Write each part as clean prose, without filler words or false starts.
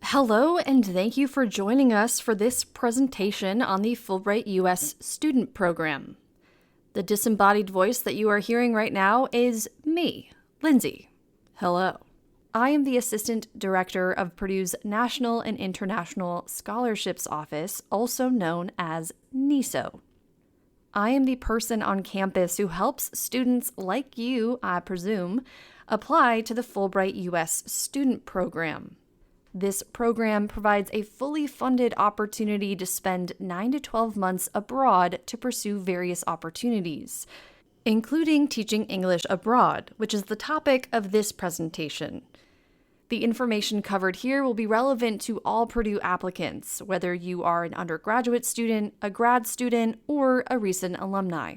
Hello, and thank you for joining us for this presentation on the Fulbright U.S. Student Program. The disembodied voice that you are hearing right now is me, Lindsay. Hello. I am the Assistant Director of Purdue's National and International Scholarships Office, also known as NISO. I am the person on campus who helps students like you, I presume, apply to the Fulbright U.S. Student Program. This program provides a fully funded opportunity to spend 9 to 12 months abroad to pursue various opportunities, including teaching English abroad, which is the topic of this presentation. The information covered here will be relevant to all Purdue applicants, whether you are an undergraduate student, a grad student, or a recent alumni.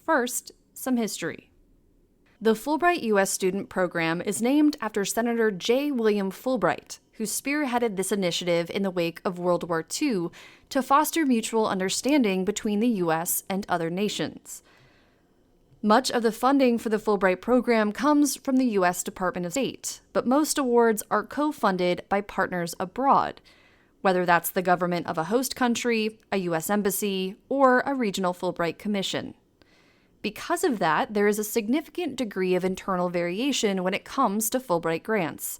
First, some history. The Fulbright U.S. Student Program is named after Senator J. William Fulbright, who spearheaded this initiative in the wake of World War II to foster mutual understanding between the U.S. and other nations. Much of the funding for the Fulbright program comes from the U.S. Department of State, but most awards are co-funded by partners abroad, whether that's the government of a host country, a U.S. embassy, or a regional Fulbright commission. Because of that, there is a significant degree of internal variation when it comes to Fulbright grants,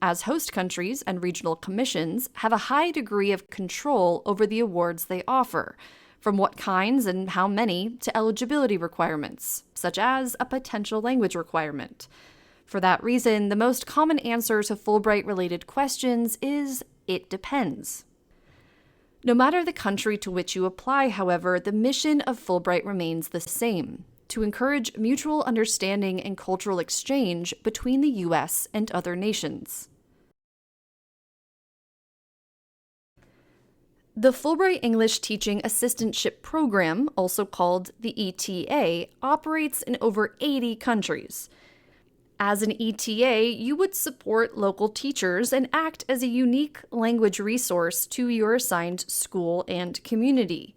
as host countries and regional commissions have a high degree of control over the awards they offer, from what kinds and how many to eligibility requirements, such as a potential language requirement. For that reason, the most common answer to Fulbright-related questions is, it depends. No matter the country to which you apply, however, the mission of Fulbright remains the same: to encourage mutual understanding and cultural exchange between the U.S. and other nations. The Fulbright English Teaching Assistantship Program, also called the ETA, operates in over 80 countries. As an ETA, you would support local teachers and act as a unique language resource to your assigned school and community.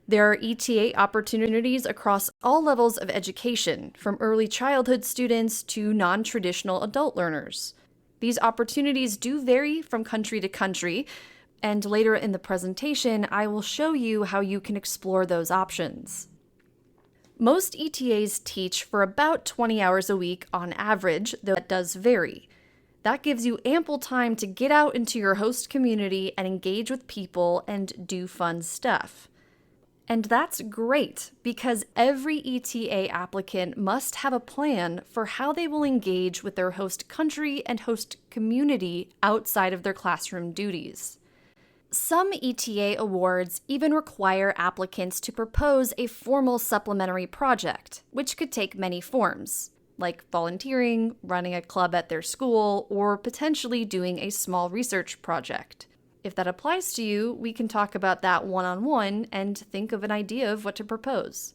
There are ETA opportunities across all levels of education, from early childhood students to non-traditional adult learners. These opportunities do vary from country to country, and later in the presentation, I will show you how you can explore those options. Most ETAs teach for about 20 hours a week on average, though that does vary. That gives you ample time to get out into your host community and engage with people and do fun stuff. And that's great, because every ETA applicant must have a plan for how they will engage with their host country and host community outside of their classroom duties. Some ETA awards even require applicants to propose a formal supplementary project, which could take many forms, like volunteering, running a club at their school, or potentially doing a small research project. If that applies to you, we can talk about that one-on-one and think of an idea of what to propose.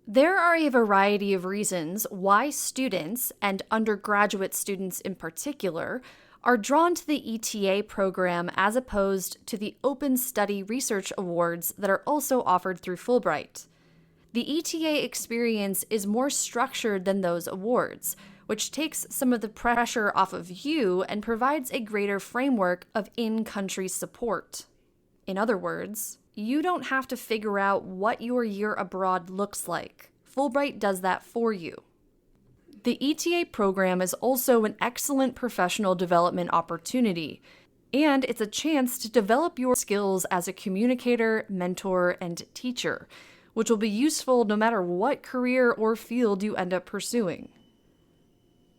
There are a variety of reasons why students, and undergraduate students in particular, are drawn to the ETA program as opposed to the Open Study Research Awards that are also offered through Fulbright. The ETA experience is more structured than those awards, which takes some of the pressure off of you and provides a greater framework of in-country support. In other words, you don't have to figure out what your year abroad looks like. Fulbright does that for you. The ETA program is also an excellent professional development opportunity, and it's a chance to develop your skills as a communicator, mentor, and teacher, which will be useful no matter what career or field you end up pursuing.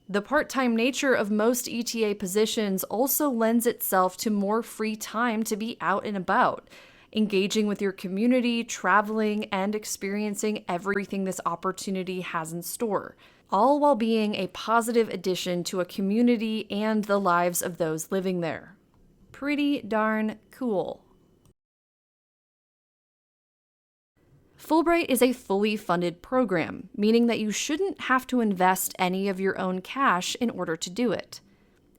The part-time nature of most ETA positions also lends itself to more free time to be out and about, engaging with your community, traveling, and experiencing everything this opportunity has in store, all while being a positive addition to a community and the lives of those living there. Pretty darn cool. Fulbright is a fully funded program, meaning that you shouldn't have to invest any of your own cash in order to do it.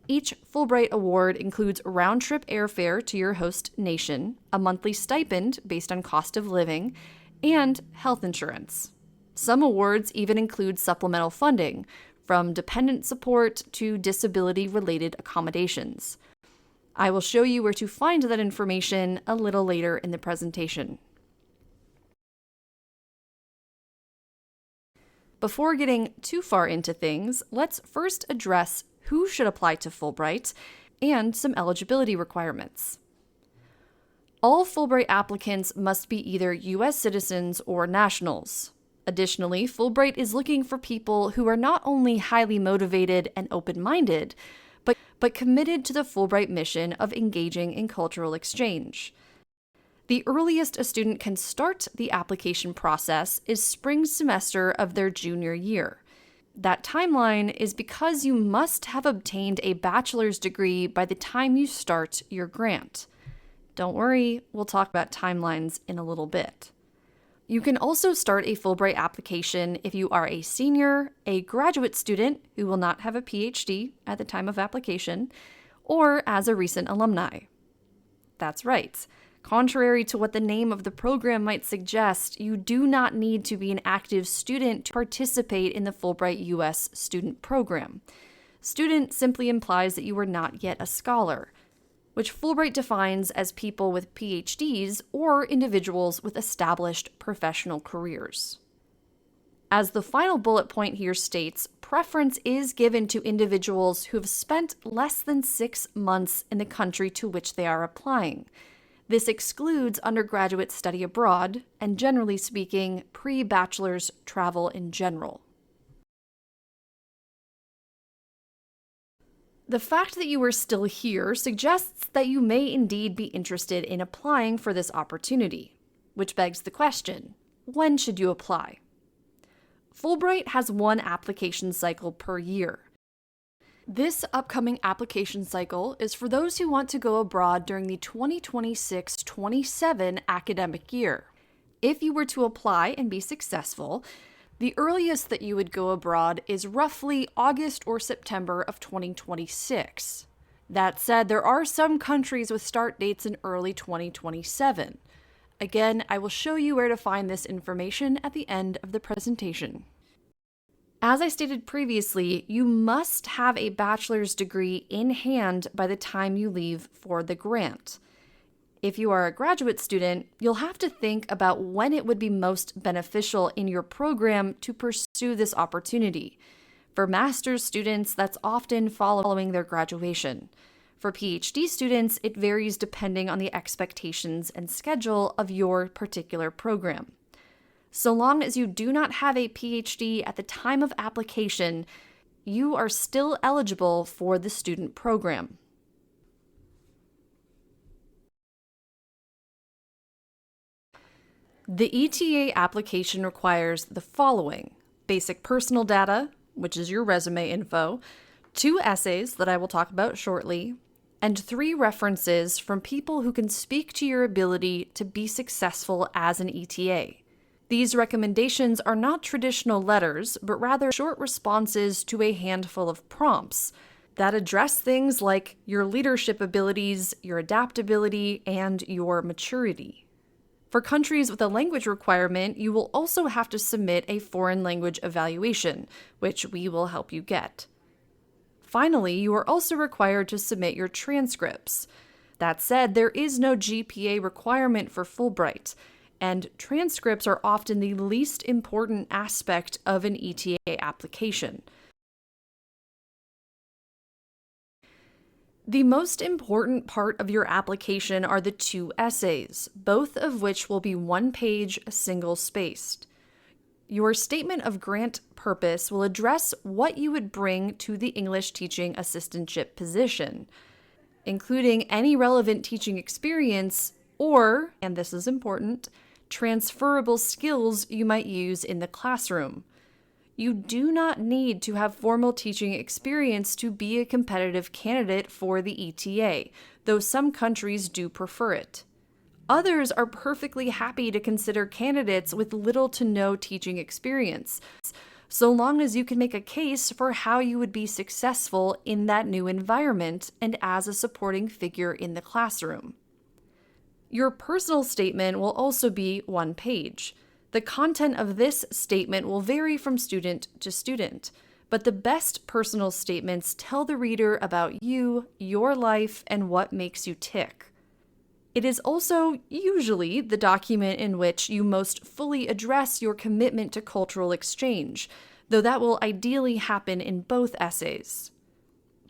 Each Fulbright award includes round-trip airfare to your host nation, a monthly stipend based on cost of living, and health insurance. Some awards even include supplemental funding, from dependent support to disability-related accommodations. I will show you where to find that information a little later in the presentation. Before getting too far into things, let's first address who should apply to Fulbright and some eligibility requirements. All Fulbright applicants must be either U.S. citizens or nationals. Additionally, Fulbright is looking for people who are not only highly motivated and open-minded, but committed to the Fulbright mission of engaging in cultural exchange. The earliest a student can start the application process is spring semester of their junior year. That timeline is because you must have obtained a bachelor's degree by the time you start your grant. Don't worry, we'll talk about timelines in a little bit. You can also start a Fulbright application if you are a senior, a graduate student who will not have a PhD at the time of application, or as a recent alumni. That's right. Contrary to what the name of the program might suggest, you do not need to be an active student to participate in the Fulbright U.S. student program. Student simply implies that you are not yet a scholar, which Fulbright defines as people with PhDs or individuals with established professional careers. As the final bullet point here states, preference is given to individuals who have spent less than 6 months in the country to which they are applying. This excludes undergraduate study abroad and, generally speaking, pre-bachelor's travel in general. The fact that you are still here suggests that you may indeed be interested in applying for this opportunity, which begs the question, when should you apply? Fulbright has one application cycle per year. This upcoming application cycle is for those who want to go abroad during the 2026-27 academic year. If you were to apply and be successful, the earliest that you would go abroad is roughly August or September of 2026. That said, there are some countries with start dates in early 2027. Again, I will show you where to find this information at the end of the presentation. As I stated previously, you must have a bachelor's degree in hand by the time you leave for the grant. If you are a graduate student, you'll have to think about when it would be most beneficial in your program to pursue this opportunity. For master's students, that's often following their graduation. For PhD students, it varies depending on the expectations and schedule of your particular program. So long as you do not have a PhD at the time of application, you are still eligible for the student program. The ETA application requires the following: basic personal data, which is your resume info, 2 essays that I will talk about shortly, and 3 references from people who can speak to your ability to be successful as an ETA. These recommendations are not traditional letters, but rather short responses to a handful of prompts that address things like your leadership abilities, your adaptability, and your maturity. For countries with a language requirement, you will also have to submit a foreign language evaluation, which we will help you get. Finally, you are also required to submit your transcripts. That said, there is no GPA requirement for Fulbright, and transcripts are often the least important aspect of an ETA application. The most important part of your application are the 2 essays, both of which will be 1 page, single-spaced. Your statement of grant purpose will address what you would bring to the English teaching assistantship position, including any relevant teaching experience or, and this is important, transferable skills you might use in the classroom. You do not need to have formal teaching experience to be a competitive candidate for the ETA, though some countries do prefer it. Others are perfectly happy to consider candidates with little to no teaching experience, so long as you can make a case for how you would be successful in that new environment and as a supporting figure in the classroom. Your personal statement will also be 1 page. The content of this statement will vary from student to student, but the best personal statements tell the reader about you, your life, and what makes you tick. It is also usually the document in which you most fully address your commitment to cultural exchange, though that will ideally happen in both essays.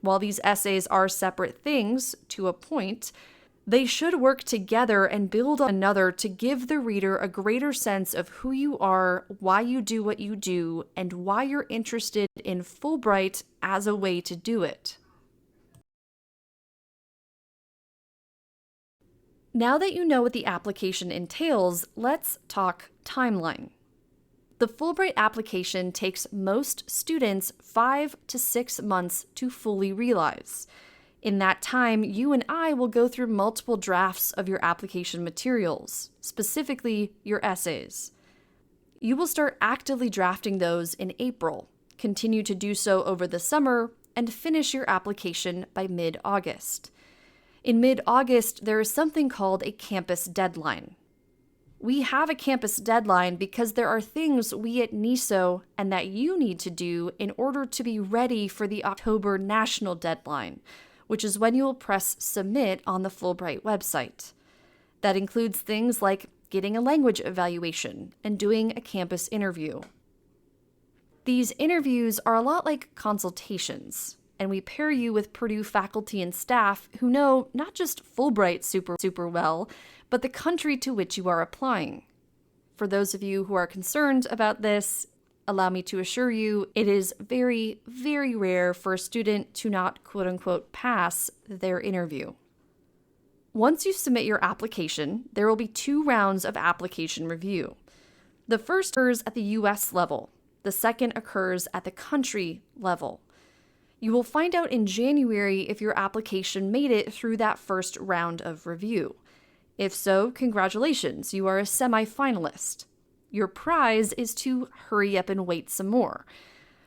While these essays are separate things, to a point, they should work together and build on another to give the reader a greater sense of who you are, why you do what you do, and why you're interested in Fulbright as a way to do it. Now that you know what the application entails, let's talk timeline. The Fulbright application takes most students 5 to 6 months to fully realize. In that time, you and I will go through multiple drafts of your application materials, specifically your essays. You will start actively drafting those in April, continue to do so over the summer, and finish your application by mid-August. In mid-August, there is something called a campus deadline. We have a campus deadline because there are things we at NISO and that you need to do in order to be ready for the October national deadline, which is when you will press submit on the Fulbright website. That includes things like getting a language evaluation and doing a campus interview. These interviews are a lot like consultations, and we pair you with Purdue faculty and staff who know not just Fulbright super well, but the country to which you are applying. For those of you who are concerned about this, allow me to assure you it is very, very rare for a student to not quote-unquote pass their interview. Once you submit your application, there will be 2 rounds of application review. The first occurs at the U.S. level. The second occurs at the country level. You will find out in January if your application made it through that first round of review. If so, congratulations, you are a semi-finalist. Your prize is to hurry up and wait some more.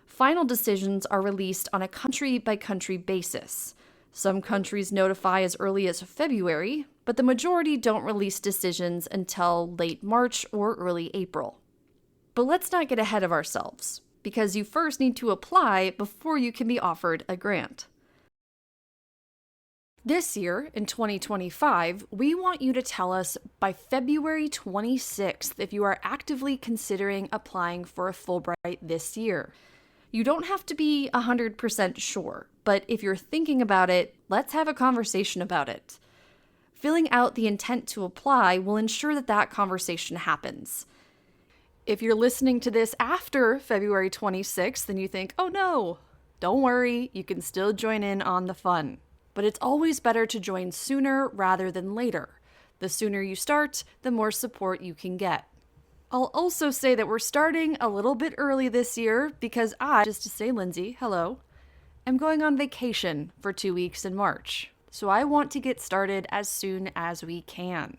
Final decisions are released on a country-by-country basis. Some countries notify as early as February, but the majority don't release decisions until late March or early April. But let's not get ahead of ourselves, because you first need to apply before you can be offered a grant. This year, in 2025, we want you to tell us by February 26th if you are actively considering applying for a Fulbright this year. You don't have to be 100% sure, but if you're thinking about it, let's have a conversation about it. Filling out the intent to apply will ensure that that conversation happens. If you're listening to this after February 26th and you think, oh no, don't worry, you can still join in on the fun. But it's always better to join sooner rather than later. The sooner you start, the more support you can get. I'll also say that we're starting a little bit early this year because just to say Lindsay, hello, I'm going on vacation for 2 weeks in March. So I want to get started as soon as we can.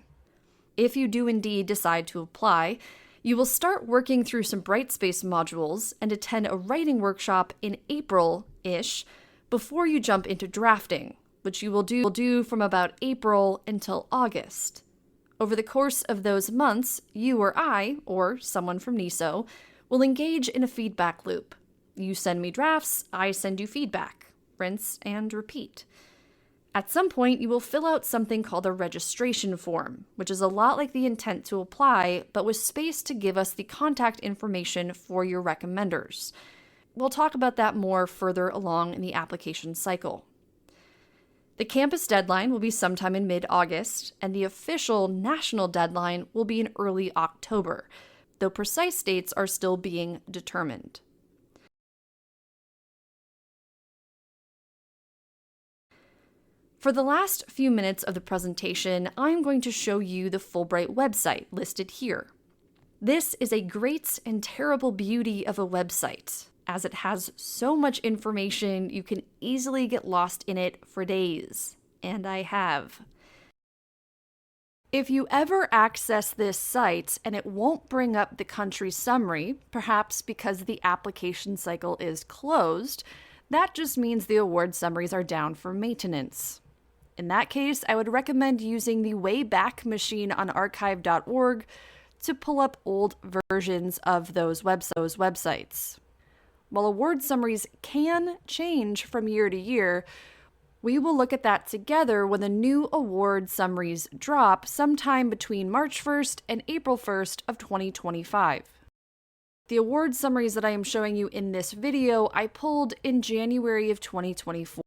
If you do indeed decide to apply, you will start working through some Brightspace modules and attend a writing workshop in April-ish before you jump into drafting, which you will do from about April until August. Over the course of those months, you or I, or someone from NISO, will engage in a feedback loop. You send me drafts, I send you feedback. Rinse and repeat. At some point, you will fill out something called a registration form, which is a lot like the intent to apply, but with space to give us the contact information for your recommenders. We'll talk about that more further along in the application cycle. The campus deadline will be sometime in mid-August, and the official national deadline will be in early October, though precise dates are still being determined. For the last few minutes of the presentation, I'm going to show you the Fulbright website listed here. This is a great and terrible beauty of a website, as it has so much information you can easily get lost in it for days, and I have. If you ever access this site and it won't bring up the country summary, perhaps because the application cycle is closed, that just means the award summaries are down for maintenance. In that case, I would recommend using the Wayback Machine on archive.org, to pull up old versions of those websites. While award summaries can change from year to year, we will look at that together when the new award summaries drop sometime between March 1st and April 1st of 2025. The award summaries that I am showing you in this video, I pulled in January of 2024.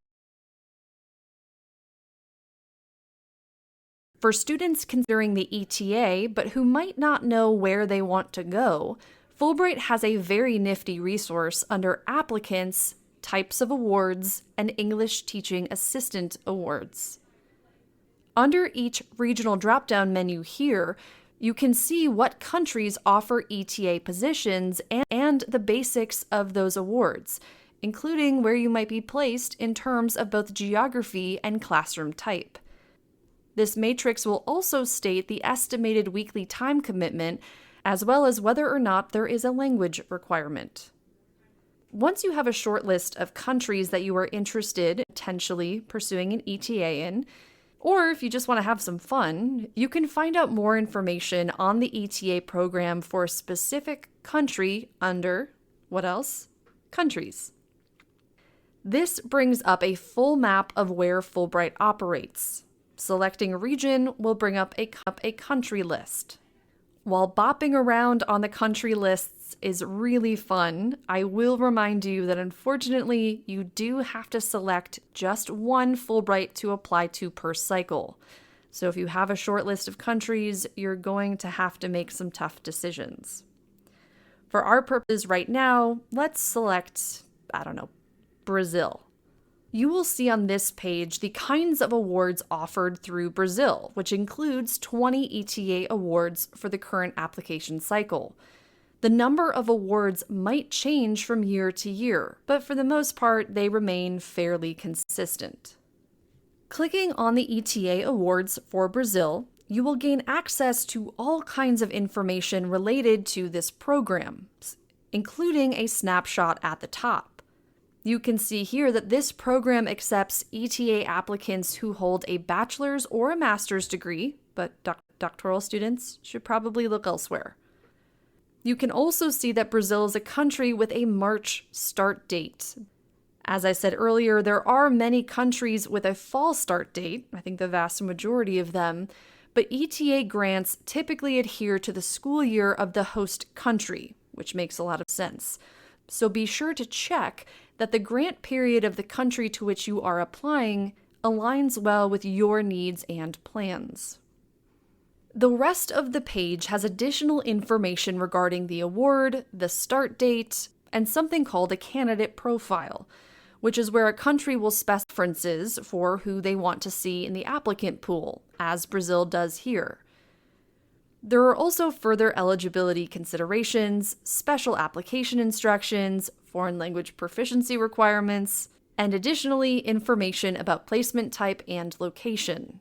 For students considering the ETA, but who might not know where they want to go, Fulbright has a very nifty resource under Applicants, Types of Awards, and English Teaching Assistant Awards. Under each regional drop-down menu here, you can see what countries offer ETA positions and the basics of those awards, including where you might be placed in terms of both geography and classroom type. This matrix will also state the estimated weekly time commitment, as well as whether or not there is a language requirement. Once you have a short list of countries that you are interested in potentially pursuing an ETA in, or if you just want to have some fun, you can find out more information on the ETA program for a specific country under, what else? Countries. This brings up a full map of where Fulbright operates. Selecting a region will bring up a country list. While bopping around on the country lists is really fun, I will remind you that unfortunately you do have to select just one Fulbright to apply to per cycle. So if you have a short list of countries, you're going to have to make some tough decisions. For our purposes right now, let's select, Brazil. You will see on this page the kinds of awards offered through Brazil, which includes 20 ETA awards for the current application cycle. The number of awards might change from year to year, but for the most part, they remain fairly consistent. Clicking on the ETA awards for Brazil, you will gain access to all kinds of information related to this program, including a snapshot at the top. You can see here that this program accepts ETA applicants who hold a bachelor's or a master's degree, but doctoral students should probably look elsewhere. You can also see that Brazil is a country with a March start date. As I said earlier, there are many countries with a fall start date, I think the vast majority of them, but ETA grants typically adhere to the school year of the host country, which makes a lot of sense. So be sure to check that the grant period of the country to which you are applying aligns well with your needs and plans. The rest of the page has additional information regarding the award, the start date, and something called a candidate profile, which is where a country will specify preferences for who they want to see in the applicant pool, as Brazil does here. There are also further eligibility considerations, special application instructions, foreign language proficiency requirements, and additionally, information about placement type and location.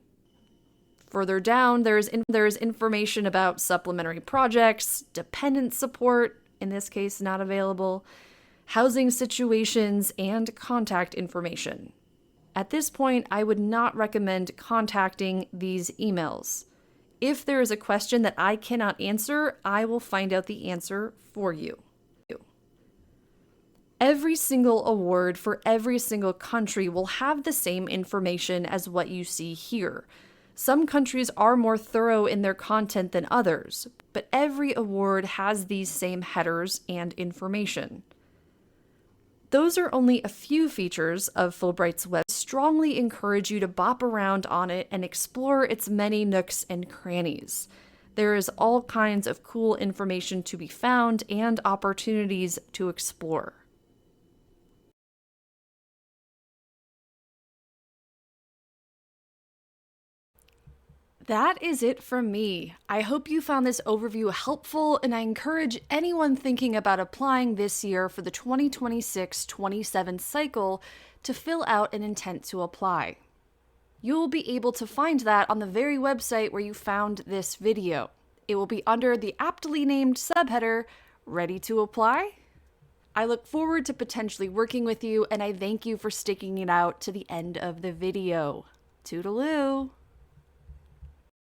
Further down, there's information about supplementary projects, dependent support, in this case not available, housing situations, and contact information. At this point, I would not recommend contacting these emails. If there is a question that I cannot answer, I will find out the answer for you. Every single award for every single country will have the same information as what you see here. Some countries are more thorough in their content than others, but every award has these same headers and information. Those are only a few features of Fulbright's web. I strongly encourage you to bop around on it and explore its many nooks and crannies. There is all kinds of cool information to be found and opportunities to explore. That is it from me. I hope you found this overview helpful, and I encourage anyone thinking about applying this year for the 2026-27 cycle to fill out an intent to apply. You'll be able to find that on the very website where you found this video. It will be under the aptly named subheader, Ready to Apply? I look forward to potentially working with you, and I thank you for sticking it out to the end of the video. Toodaloo!